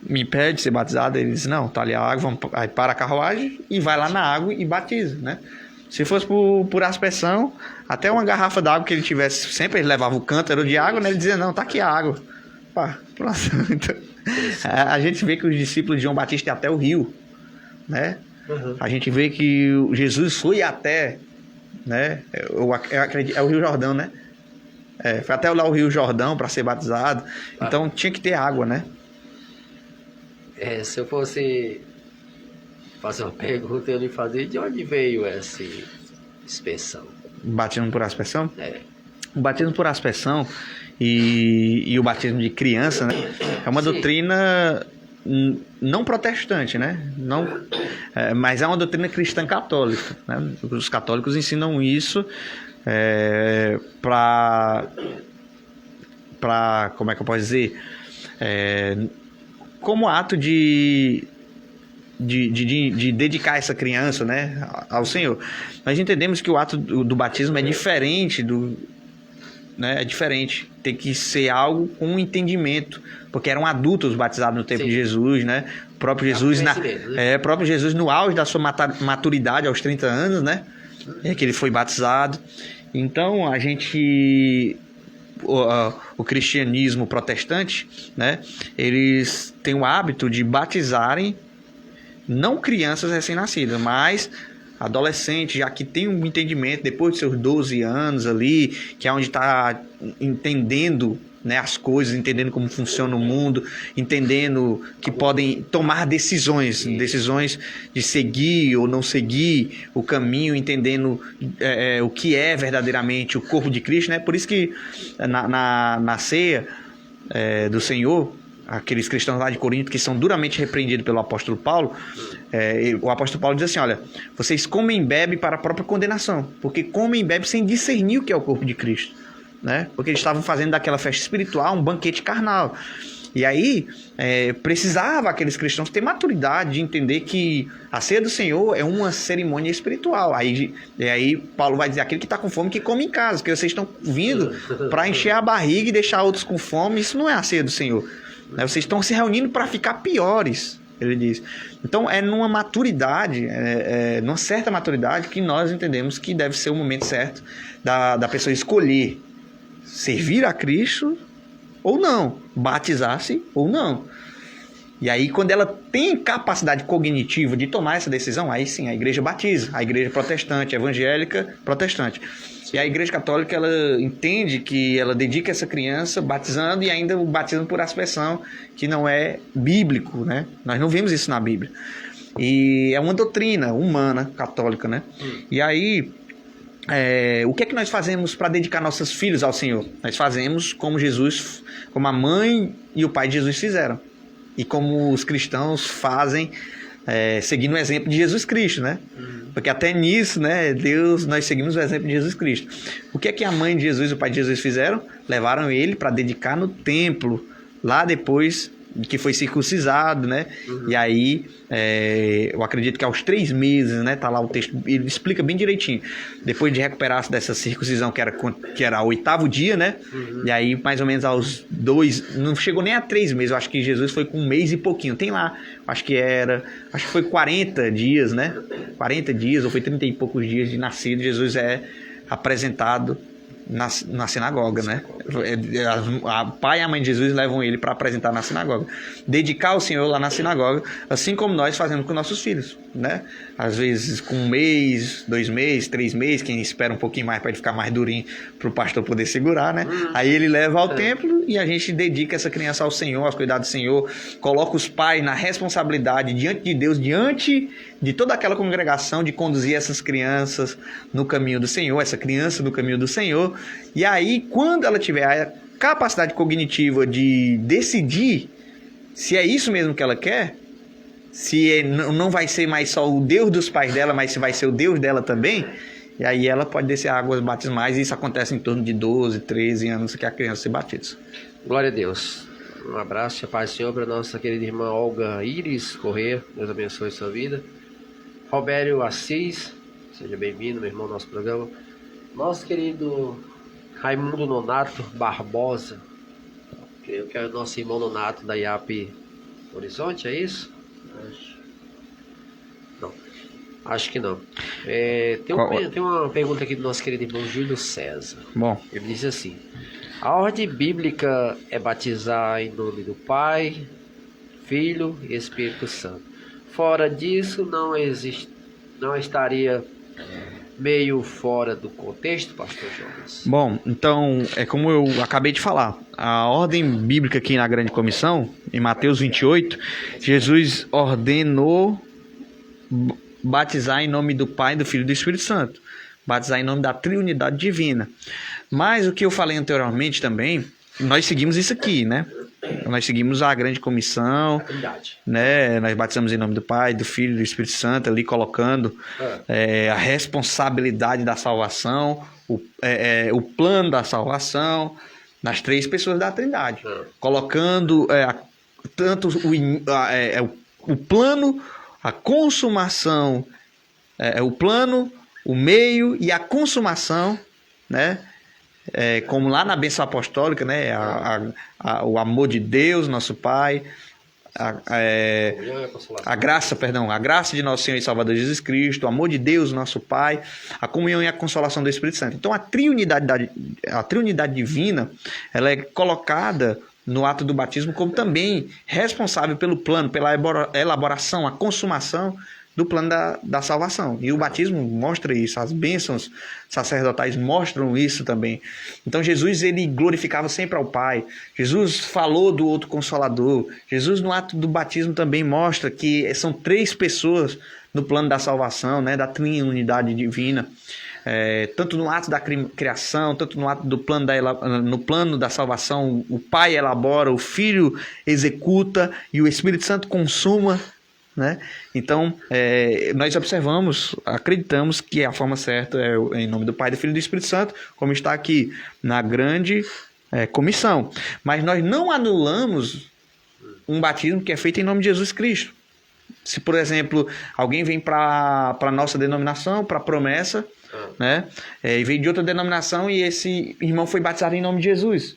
Me impede de ser batizado? Ele diz, não, tá ali a água, aí para a carruagem e vai lá na água e batiza, né? Se fosse por aspersão, até uma garrafa d'água que ele tivesse, sempre ele levava o cântaro de água, né? Ele dizia, não, tá aqui a água. Pá, então, a gente vê que os discípulos de João Batista iam até o rio, né? A gente vê que Jesus foi até, né? Eu acredito, é o Rio Jordão, né? Foi até lá o Rio Jordão para ser batizado. Então tinha que ter água, né? Se eu fosse fazer uma pergunta, eu lhe fazia de onde veio essa expressão? Batismo por aspersão? É. O batismo por aspersão e o batismo de criança, né, é uma Sim. doutrina não protestante, né? Não, mas é uma doutrina cristã católica, né? Os católicos ensinam isso para, como é que eu posso dizer? Como ato de dedicar essa criança, né, ao Senhor. Nós entendemos que o ato do batismo é diferente né, é diferente. Tem que ser algo com um entendimento, porque eram adultos batizados no tempo Sim. de Jesus, né? O próprio Jesus, próprio Jesus no auge da sua maturidade, aos 30 anos, né? É que ele foi batizado. Então, a gente... O cristianismo protestante, né? Eles têm o hábito de batizarem não crianças recém-nascidas, mas adolescentes, já que tem um entendimento depois de seus 12 anos ali, que é onde está entendendo, né, as coisas, entendendo como funciona o mundo, entendendo que podem tomar decisões de seguir ou não seguir o caminho, entendendo o que é verdadeiramente o corpo de Cristo, né? Por isso que na ceia do Senhor, aqueles cristãos lá de Corinto que são duramente repreendidos pelo apóstolo Paulo, o apóstolo Paulo diz assim: olha, vocês comem e bebem para a própria condenação, porque comem e bebem sem discernir o que é o corpo de Cristo, né? Porque eles estavam fazendo daquela festa espiritual um banquete carnal. E aí precisava aqueles cristãos ter maturidade de entender que a ceia do Senhor é uma cerimônia espiritual. Aí Paulo vai dizer: aquele que está com fome que come em casa, porque vocês estão vindo para encher a barriga e deixar outros com fome. Isso não é a ceia do Senhor. Vocês estão se reunindo para ficar piores, ele diz. Então é numa maturidade, numa certa maturidade, que nós entendemos que deve ser o momento certo da pessoa escolher servir a Cristo ou não, batizar-se ou não. E aí, quando ela tem capacidade cognitiva de tomar essa decisão, aí sim, a igreja batiza. A igreja protestante, evangélica, protestante. E a igreja católica, ela entende que ela dedica essa criança batizando e ainda o batismo por aspersão, que não é bíblico, né? Nós não vemos isso na Bíblia. E é uma doutrina humana, católica, né? E aí, o que é que nós fazemos para dedicar nossos filhos ao Senhor? Nós fazemos como Jesus, como a mãe e o pai de Jesus fizeram. E como os cristãos fazem, seguindo o exemplo de Jesus Cristo, né? Porque até nisso, né, nós seguimos o exemplo de Jesus Cristo. O que é que a mãe de Jesus e o pai de Jesus fizeram? Levaram ele para dedicar no templo, lá depois que foi circuncisado, né? E aí, eu acredito que aos 3 meses, né? Tá lá o texto, ele explica bem direitinho. Depois de recuperar-se dessa circuncisão, que era o 8º dia, né? E aí, mais ou menos aos 2, não chegou nem a 3 meses, eu acho que Jesus foi com 1 mês e pouquinho. Tem lá, acho que foi 40 dias, né? 40 dias, ou foi 30 e poucos dias de nascido, Jesus é apresentado na sinagoga, né? O pai e a mãe de Jesus levam ele para apresentar na sinagoga, dedicar ao Senhor lá na sinagoga, assim como nós fazemos com nossos filhos, né? Às vezes com 1 mês, 2 meses, 3 meses, quem espera um pouquinho mais para ele ficar mais durinho, para o pastor poder segurar, né? Aí ele leva ao templo e a gente dedica essa criança ao Senhor, aos cuidados do Senhor, coloca os pais na responsabilidade diante de Deus, diante de toda aquela congregação, de conduzir essas crianças no caminho do Senhor, essa criança no caminho do Senhor. E aí, quando ela tiver a capacidade cognitiva de decidir se é isso mesmo que ela quer, se não vai ser mais só o Deus dos pais dela, mas se vai ser o Deus dela também, e aí ela pode descer águas batismais, e isso acontece em torno de 12, 13 anos que a criança se batiza. Glória a Deus. Um abraço, a paz do Senhor, para nossa querida irmã Olga Iris Corrêa. Deus abençoe sua vida. Robério Assis, seja bem-vindo, meu irmão, ao nosso programa. Nosso querido Raimundo Nonato Barbosa, creio que é o nosso irmão Nonato da IAP Horizonte, é isso? Não, acho que não. Tem uma pergunta aqui do nosso querido irmão Júlio César. Bom. Ele diz assim: a ordem bíblica é batizar em nome do Pai, Filho e Espírito Santo. Fora disso, não estaria meio fora do contexto, pastor Jonas? Bom, então, é como eu acabei de falar, a ordem bíblica aqui na Grande Comissão, em Mateus 28, Jesus ordenou batizar em nome do Pai, do Filho e do Espírito Santo. Batizar em nome da Triunidade Divina. Mas o que eu falei anteriormente também, nós seguimos isso aqui, né? Nós seguimos a Grande Comissão, né? Nós batizamos em nome do Pai, do Filho e do Espírito Santo, ali colocando a responsabilidade da salvação, o plano da salvação nas três pessoas da Trindade. Colocando tanto o plano, a consumação, o plano, o meio e a consumação, né? Como lá na bênção apostólica, né? O amor de Deus, nosso Pai, a graça de nosso Senhor e Salvador Jesus Cristo, o amor de Deus, nosso Pai, a comunhão e a consolação do Espírito Santo. Então a triunidade divina, ela é colocada no ato do batismo como também responsável pelo plano, pela elaboração, a consumação do plano da salvação. E o batismo mostra isso, as bênçãos sacerdotais mostram isso também. Então Jesus, ele glorificava sempre ao Pai. Jesus falou do outro Consolador. Jesus, no ato do batismo, também mostra que são três pessoas no plano da salvação, né, da triunidade divina. Tanto no ato da criação, tanto no ato do no plano da salvação, o Pai elabora, o Filho executa e o Espírito Santo consuma, né? Então, nós observamos, acreditamos que a forma certa é em nome do Pai, do Filho e do Espírito Santo, como está aqui na Grande Comissão. Mas nós não anulamos um batismo que é feito em nome de Jesus Cristo. Se, por exemplo, alguém vem para a nossa denominação, para a promessa, né? E veio de outra denominação e esse irmão foi batizado em nome de Jesus.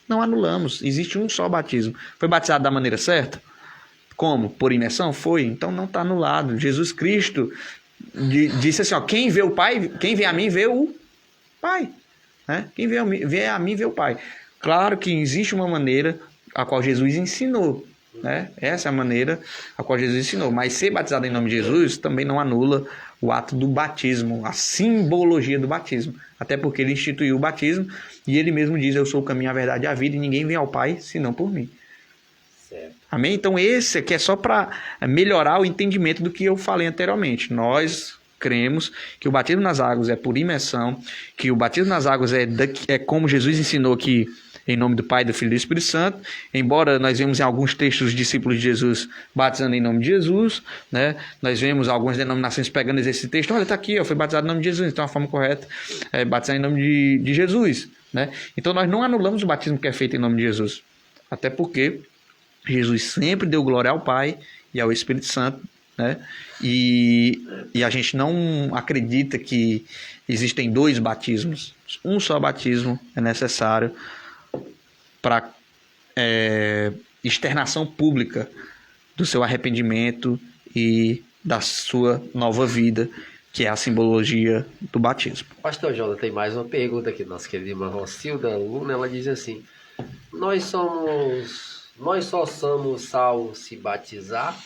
Não anulamos, existe um só batismo. Foi batizado da maneira certa? Como? Por imersão? Foi. Então não está anulado. Jesus Cristo disse assim, quem vê o Pai, quem vê a mim vê o Pai. Né? Quem vê a mim vê o Pai. Claro que existe uma maneira a qual Jesus ensinou. Né? Essa é a maneira a qual Jesus ensinou. Mas ser batizado em nome de Jesus também não anula o ato do batismo, a simbologia do batismo. Até porque ele instituiu o batismo e ele mesmo diz, eu sou o caminho, a verdade e a vida e ninguém vem ao Pai senão por mim. Certo. Amém? Então esse aqui é só para melhorar o entendimento do que eu falei anteriormente. Nós cremos que o batismo nas águas é por imersão, que o batismo nas águas é como Jesus ensinou aqui, em nome do Pai, do Filho e do Espírito Santo, embora nós vemos em alguns textos os discípulos de Jesus batizando em nome de Jesus, né? Nós vemos algumas denominações pegando esse texto, olha, está aqui, foi batizado em nome de Jesus, então a forma correta é batizar em nome de Jesus, né? Então nós não anulamos o batismo que é feito em nome de Jesus, até porque Jesus sempre deu glória ao Pai e ao Espírito Santo, né? E a gente não acredita que existem dois batismos, um só batismo é necessário para externação pública do seu arrependimento e da sua nova vida, que é a simbologia do batismo. Pastor Jonas, tem mais uma pergunta aqui, nossa querida irmã Rocilda Luna, ela diz assim, nós só somos salvos se batizar?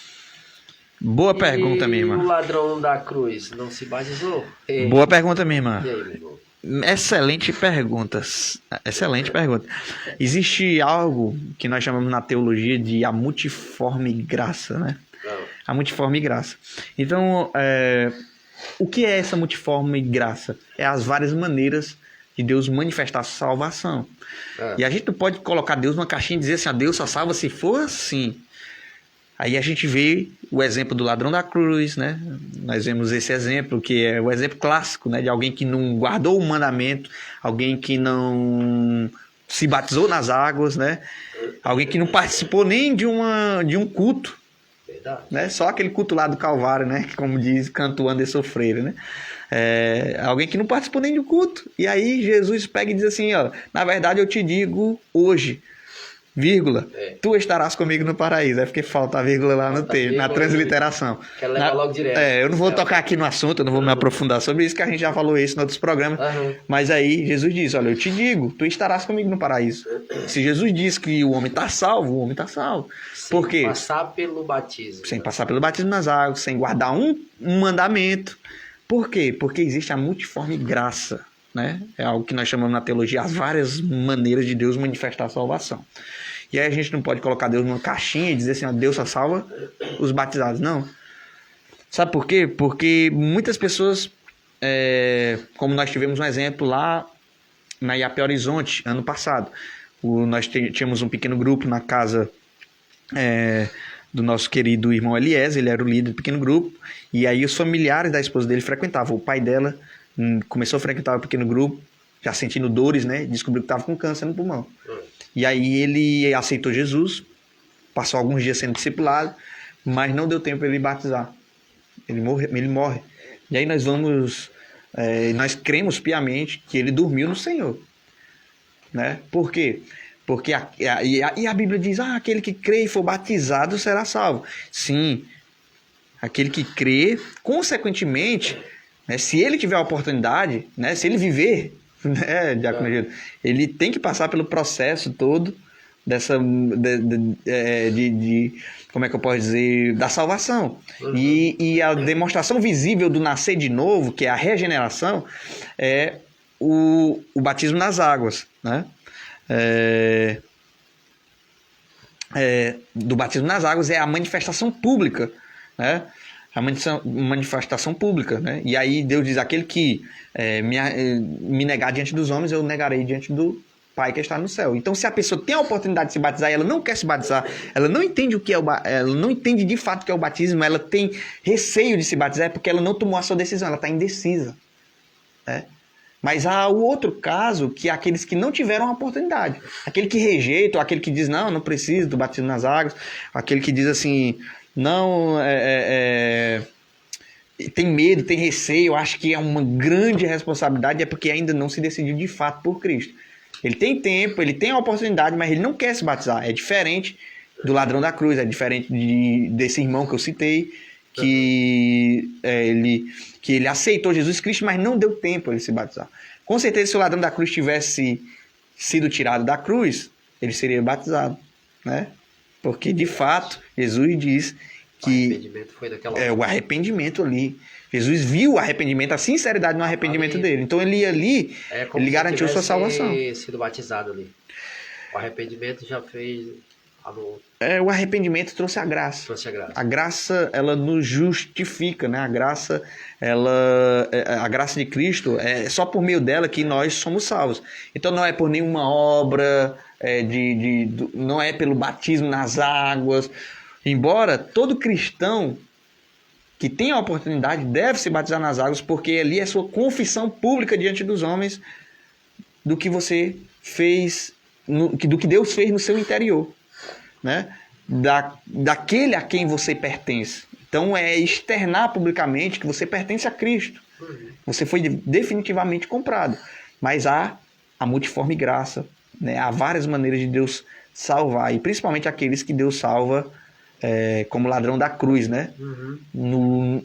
Boa pergunta, minha irmã. E o ladrão da cruz não se batizou? Boa pergunta, minha irmã. E aí, meu irmão? Excelente pergunta. Existe algo que nós chamamos na teologia de a multiforme graça, né? A multiforme graça. Então, o que é essa multiforme graça? É as várias maneiras de Deus manifestar a salvação. E a gente não pode colocar Deus numa caixinha e dizer assim, Deus só salva se for assim. Aí a gente vê o exemplo do ladrão da cruz, né? Nós vemos esse exemplo, que é o exemplo clássico, né? De alguém que não guardou o mandamento, alguém que não se batizou nas águas, né? Alguém que não participou nem de um culto, né? Só aquele culto lá do Calvário, né? Como diz, canto Anderson Freire, né? Alguém que não participou nem do culto. E aí Jesus pega e diz assim, na verdade eu te digo hoje, vírgula, tu estarás comigo no paraíso. É porque falta a vírgula lá no texto, na transliteração. Quer levar logo direto. Eu não vou tocar aqui no assunto, eu não vou me aprofundar sobre isso, que a gente já falou isso em outros programas. Mas aí Jesus diz, olha, eu te digo, tu estarás comigo no paraíso. Se Jesus diz que o homem está salvo, o homem está salvo. Por quê? Sem passar pelo batismo. Sem passar pelo batismo nas águas, sem guardar um mandamento, Por quê? Porque existe a multiforme graça, né? É algo que nós chamamos na teologia as várias maneiras de Deus manifestar a salvação. E aí a gente não pode colocar Deus numa caixinha e dizer assim, ó, Deus só salva os batizados. Não. Sabe por quê? Porque muitas pessoas, como nós tivemos um exemplo lá na IAP Horizonte, ano passado, nós tínhamos um pequeno grupo na casa do nosso querido irmão Eliezer, ele era o líder do pequeno grupo, e aí os familiares da esposa dele frequentavam. O pai dela começou a frequentar o pequeno grupo, já sentindo dores, né? Descobriu que estava com câncer no pulmão. E aí ele aceitou Jesus, passou alguns dias sendo discipulado, mas não deu tempo para ele batizar. Ele morre. E aí nós nós cremos piamente que ele dormiu no Senhor. Né? Por quê? Porque a Bíblia diz, aquele que crê e for batizado será salvo. Sim, aquele que crê, consequentemente, né, se ele tiver a oportunidade, né, se ele viver, né, Diácono Gildo, ele tem que passar pelo processo todo como é que eu posso dizer, da salvação. E a demonstração visível do nascer de novo, que é a regeneração, é o batismo nas águas, né? Do batismo nas águas é a manifestação pública, né? A manifestação pública, né? E aí Deus diz, aquele que me negar diante dos homens, eu negarei diante do Pai que está no céu. Então, se a pessoa tem a oportunidade de se batizar e ela não quer se batizar, ela não entende ela não entende de fato o que é o batismo, ela tem receio de se batizar, é porque ela não tomou a sua decisão, ela está indecisa, né? Mas há o outro caso, que é aqueles que não tiveram a oportunidade. Aquele que rejeita, ou aquele que diz, não preciso do batismo nas águas. Aquele que diz assim, não, tem medo, tem receio, acho que é uma grande responsabilidade, é porque ainda não se decidiu de fato por Cristo. Ele tem tempo, ele tem a oportunidade, mas ele não quer se batizar. É diferente do ladrão da cruz, é diferente desse irmão que eu citei, que ele aceitou Jesus Cristo, mas não deu tempo ele se batizar. Com certeza, se o ladrão da cruz tivesse sido tirado da cruz, ele seria batizado, né? Porque, de fato, Jesus diz que o arrependimento foi daquela hora. O arrependimento ali. Jesus viu o arrependimento, a sinceridade no arrependimento dele. Então, ele ia ali, ele garantiu sua salvação. Sido batizado ali. O arrependimento já fez... O arrependimento trouxe a graça. A graça, ela nos justifica, né? A graça de Cristo, é só por meio dela que nós somos salvos. Então não é por nenhuma obra, não é pelo batismo nas águas. Embora todo cristão que tem a oportunidade deve se batizar nas águas, porque ali é sua confissão pública diante dos homens do que você fez, do que Deus fez no seu interior. Né? Daquele a quem você pertence. Então é externar publicamente que você pertence a Cristo. Você foi definitivamente comprado. Mas há a multiforme graça, né? Há várias maneiras de Deus salvar, e principalmente aqueles que Deus salva como ladrão da cruz, né?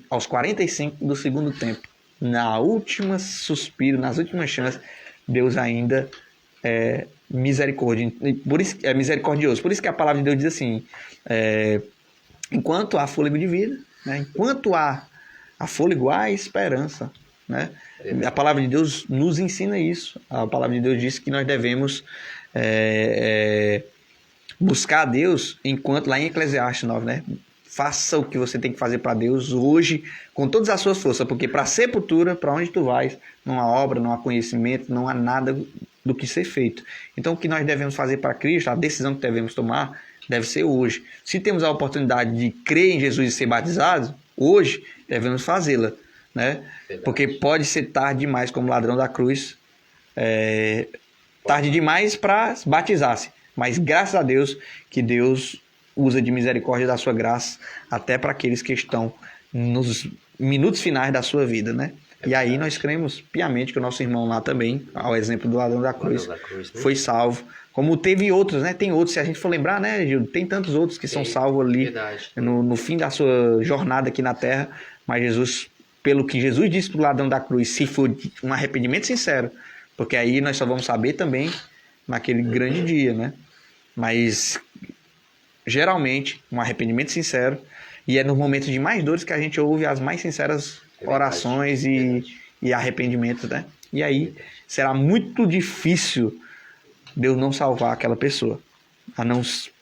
Aos 45 do segundo tempo, na última suspiro, nas últimas chances, Deus ainda é misericordioso. Por isso que a palavra de Deus diz assim, enquanto há fôlego de vida, né? Enquanto há fôlego, há esperança, né? A palavra de Deus nos ensina isso. A palavra de Deus diz que nós devemos buscar a Deus enquanto, lá em Eclesiastes 9, né? Faça o que você tem que fazer para Deus hoje, com todas as suas forças, porque para a sepultura, para onde tu vais, não há obra, não há conhecimento, não há nada do que ser feito. Então, o que nós devemos fazer para Cristo, a decisão que devemos tomar, deve ser hoje. Se temos a oportunidade de crer em Jesus e ser batizados, hoje devemos fazê-la, né? Porque pode ser tarde demais, como ladrão da cruz, tarde demais para batizar-se, mas graças a Deus que Deus usa de misericórdia da sua graça até para aqueles que estão nos minutos finais da sua vida, né? E aí nós cremos piamente que o nosso irmão lá também, ao exemplo do ladrão da cruz, né? Foi salvo. Como teve outros, né? Tem outros, se a gente for lembrar, né, Gil? Tem tantos outros que são salvos ali no fim da sua jornada aqui na terra. Mas Jesus, pelo que Jesus disse para o ladrão da cruz, se for um arrependimento sincero, porque aí nós só vamos saber também naquele grande dia, né? Mas geralmente um arrependimento sincero, e é nos momentos de mais dores que a gente ouve as mais sinceras orações e arrependimento, né? E aí será muito difícil Deus não salvar aquela pessoa.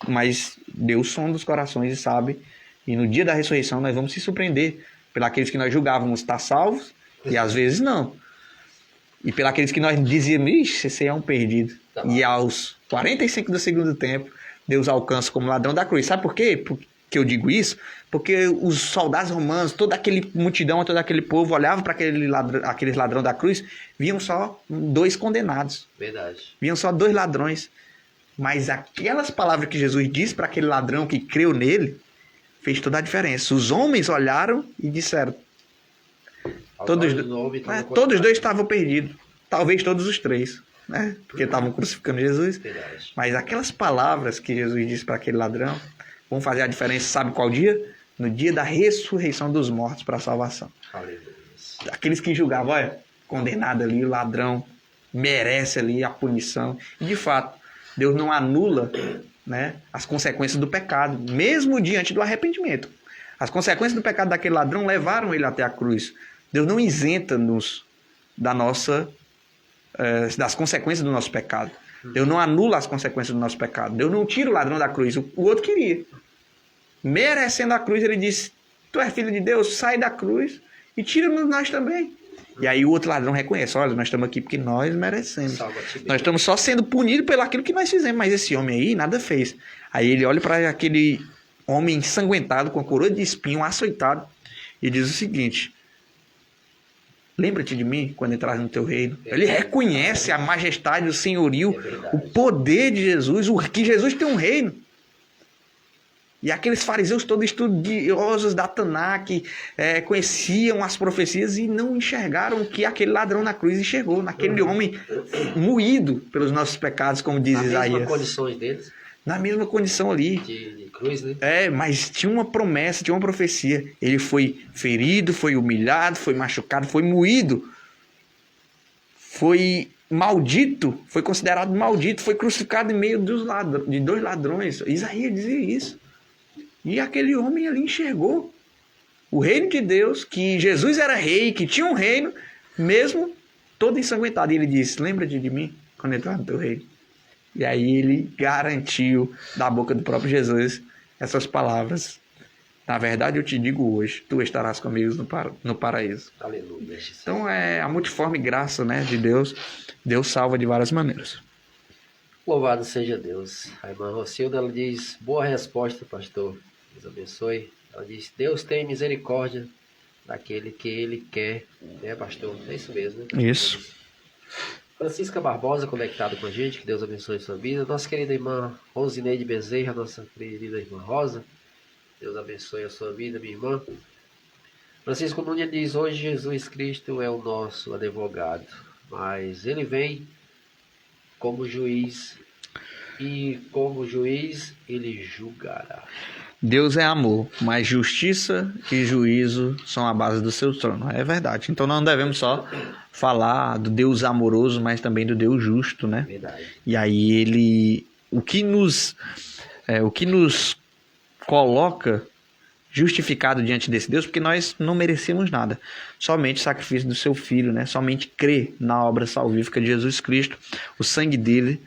Mas Deus sonda os corações e sabe. E no dia da ressurreição nós vamos se surpreender pelos que nós julgávamos estar salvos e às vezes não. E pelos que nós dizíamos, ixi, esse aí é um perdido. E aos 45 do segundo tempo, Deus alcança como ladrão da cruz. Sabe por quê? Que eu digo isso? Porque os soldados romanos, toda aquela multidão, todo aquele povo olhava para aqueles ladrão da cruz, viam só 2 condenados. Verdade. Viam só 2 ladrões. Mas aquelas palavras que Jesus disse para aquele ladrão que creu nele, fez toda a diferença. Os homens olharam e disseram, todos 2 estavam perdidos. Talvez todos os 3. Né? Porque estavam crucificando Jesus. Verdade. Mas aquelas palavras que Jesus disse para aquele ladrão vão fazer a diferença, sabe qual dia? No dia da ressurreição dos mortos para a salvação. Aleluia. Aqueles que julgavam, olha, condenado ali, o ladrão, merece ali a punição. E de fato, Deus não anula, né, as consequências do pecado, mesmo diante do arrependimento. As consequências do pecado daquele ladrão levaram ele até a cruz. Deus não isenta-nos das consequências do nosso pecado. Deus não anula as consequências do nosso pecado. Deus não tira o ladrão da cruz. O outro queria. Merecendo a cruz, ele disse, tu és filho de Deus, sai da cruz e tira-nos nós também. E aí o outro ladrão reconhece, olha, nós estamos aqui porque nós merecemos. Nós estamos só sendo punidos pelo aquilo que nós fizemos, mas esse homem aí nada fez. Aí ele olha para aquele homem ensanguentado, com a coroa de espinho, açoitado, e diz o seguinte, lembra-te de mim quando entrar no teu reino. Ele reconhece a majestade, o senhorio, o poder de Jesus, que Jesus tem um reino. E aqueles fariseus todos estudiosos da Taná, que conheciam as profecias e não enxergaram o que aquele ladrão na cruz enxergou, naquele homem moído pelos nossos pecados, como diz Isaías. Na mesma condição deles. Na mesma condição ali. De cruz, né? Mas tinha uma promessa, tinha uma profecia. Ele foi ferido, foi humilhado, foi machucado, foi moído. Foi maldito, foi considerado maldito, foi crucificado em meio de 2 ladrões. Isaías dizia isso. E aquele homem ali enxergou o reino de Deus, que Jesus era rei, que tinha um reino, mesmo todo ensanguentado. E ele disse, lembra-te de mim quando entrar no teu reino. E aí ele garantiu da boca do próprio Jesus essas palavras. Na verdade eu te digo hoje, tu estarás comigo no paraíso. Aleluia. Então é a multiforme graça, né, de Deus. Deus salva de várias maneiras. Louvado seja Deus. A irmã Rocilda, ela diz, boa resposta, pastor. Deus abençoe. Ela diz, Deus tem misericórdia daquele que Ele quer. Né, pastor? É isso mesmo, né? Isso. Francisca Barbosa conectado com a gente, que Deus abençoe sua vida. Nossa querida irmã Rosineide Bezerra, nossa querida irmã Rosa. Deus abençoe a sua vida, minha irmã. Francisco Nunes diz, hoje Jesus Cristo é o nosso advogado, mas Ele vem como juiz, e como juiz Ele julgará. Deus é amor, mas justiça e juízo são a base do seu trono. É verdade. Então não devemos só falar do Deus amoroso, mas também do Deus justo, né? Verdade. E aí o que nos coloca justificado diante desse Deus, porque nós não merecemos nada. Somente o sacrifício do seu Filho, né? Somente crer na obra salvífica de Jesus Cristo. O sangue dele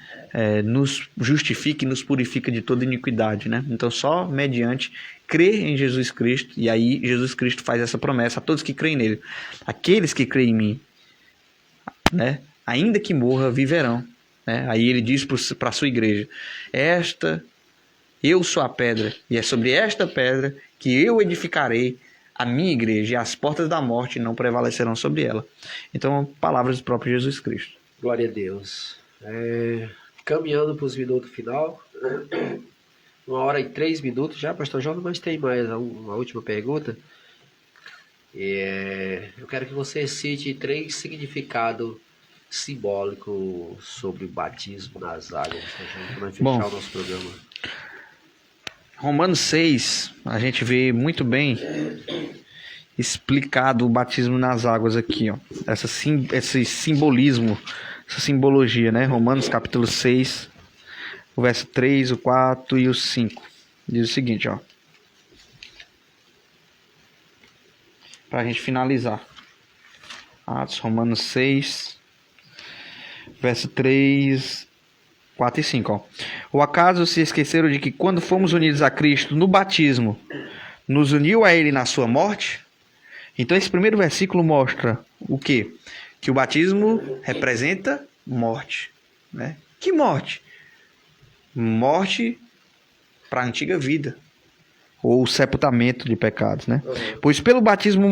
nos justifica e nos purifica de toda iniquidade, né? Então só mediante crer em Jesus Cristo, e aí Jesus Cristo faz essa promessa a todos que creem nele. Aqueles que creem em mim, né? Ainda que morra, viverão. Né? Aí ele diz para a sua igreja, eu sou a pedra, e é sobre esta pedra que eu edificarei a minha igreja, e as portas da morte não prevalecerão sobre ela. Então, palavras do próprio Jesus Cristo. Glória a Deus. Caminhando para os minutos final, 1h03 já, pastor João, mas tem mais uma última pergunta. Eu quero que você cite 3 significados simbólicos sobre o batismo nas águas, para fechar o nosso programa. Romanos 6, a gente vê muito bem explicado o batismo nas águas aqui, ó. Esse simbolismo, essa simbologia, né? Romanos capítulo 6, o verso 3, o 4 e o 5. Diz o seguinte, ó. Para a gente finalizar. Atos, Romanos 6, verso 3, 4 e 5. Ó. Ou acaso se esqueceram de que quando fomos unidos a Cristo no batismo, nos uniu a Ele na sua morte? Então esse primeiro versículo mostra o quê? Que o batismo representa morte. Né? Que morte? Morte para a antiga vida. Ou sepultamento de pecados. Né? Pois pelo batismo